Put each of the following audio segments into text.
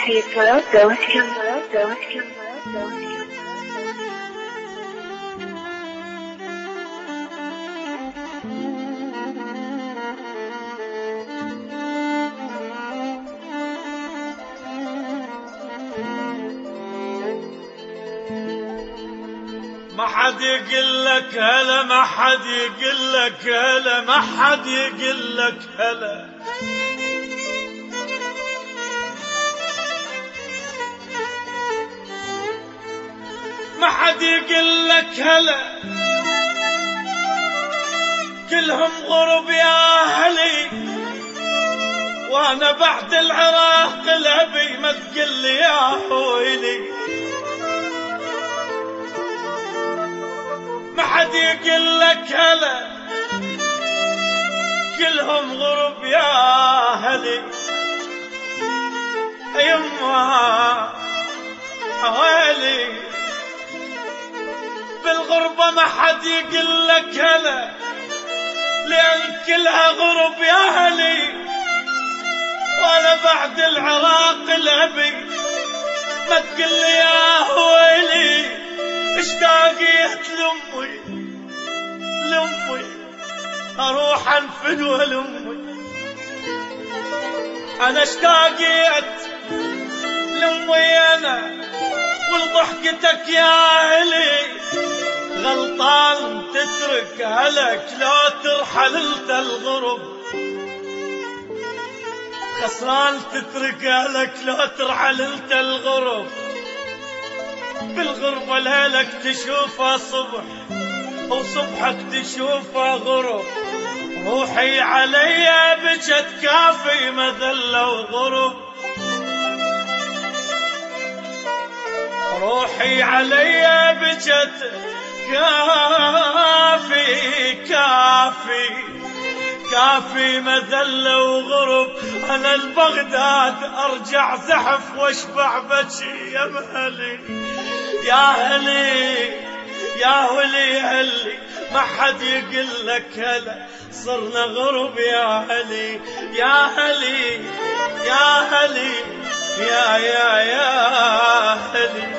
Please go with your ما حد يقول لك هلا، ما حد يقول لك هلا، ما حد يقول لك هلا. ما حد يقول لك هلا، كلهم غرب يا أهلي، وانا بعد العراق الابي ما تقل لي يا ويلي. ما حد يقول لك هلا، كلهم غرب يا أهلي، يما ويلي. بالغربة ما حد يقول لك هلا، لأن كلها غرب يا أهلي، وانا بعد العراق الابي ما تقل لي يا ويلي. اشتاقيت لأمي اروح انفدوى لأمي. انا اشتاقيت لأمي انا ولضحكتك يا اهلي. غلطان تترك اهلك لو ترحل انت الغرب، خسران تترك اهلك لو ترحل انت الغرب. بالغربة ليلك تشوفها صبح وصبحك تشوفها غرب. روحي عليا بجت كافي مذلة وغرب، روحي عليا بجت كافي مذلة وغرب. أنا البغداد أرجع زحف واشبع بجي يا مهلي يا هلي يا ولي هلي. ما حد يقول لك هلا، صرنا غرب يا هلي يا هلي يا هلي يا هلي.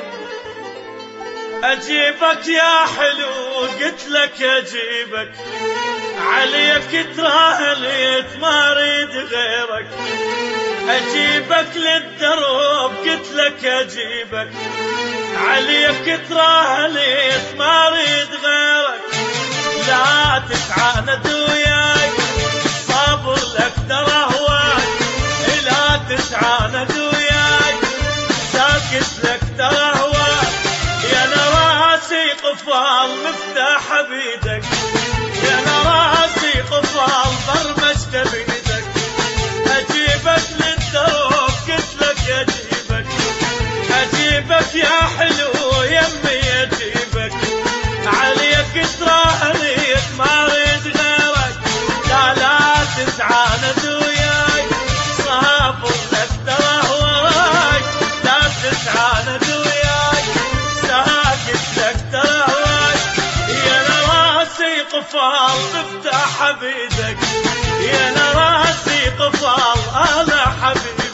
أجيبك يا حلو قلت لك أجيبك، عليك تراهليت ما أريد غيرك. أجيبك للدرب قلت لك أجيبك، عليك تراهليت ما أريد غيرك. لا تتعاند وياي صابر لك ترى هواي، لا تتعاند وياي ساكت لك ترى هواي. يا نراسي قفال مفتاح بيدك، يا نراسي قفال برمجت بيدك. أجيبك للدروب قلت لك أجيبك، أجيبك يا حلو يمي أجيبك. عليك تراهليك ما أريد غيرك. لا تتعاند وياي صابر لك ترى هواي، لا تتعاند وياي ساكت لك ترى هواي. يا نراسي قفال مفتاح بيدك، يا نراسي قفال أنا حبيبي.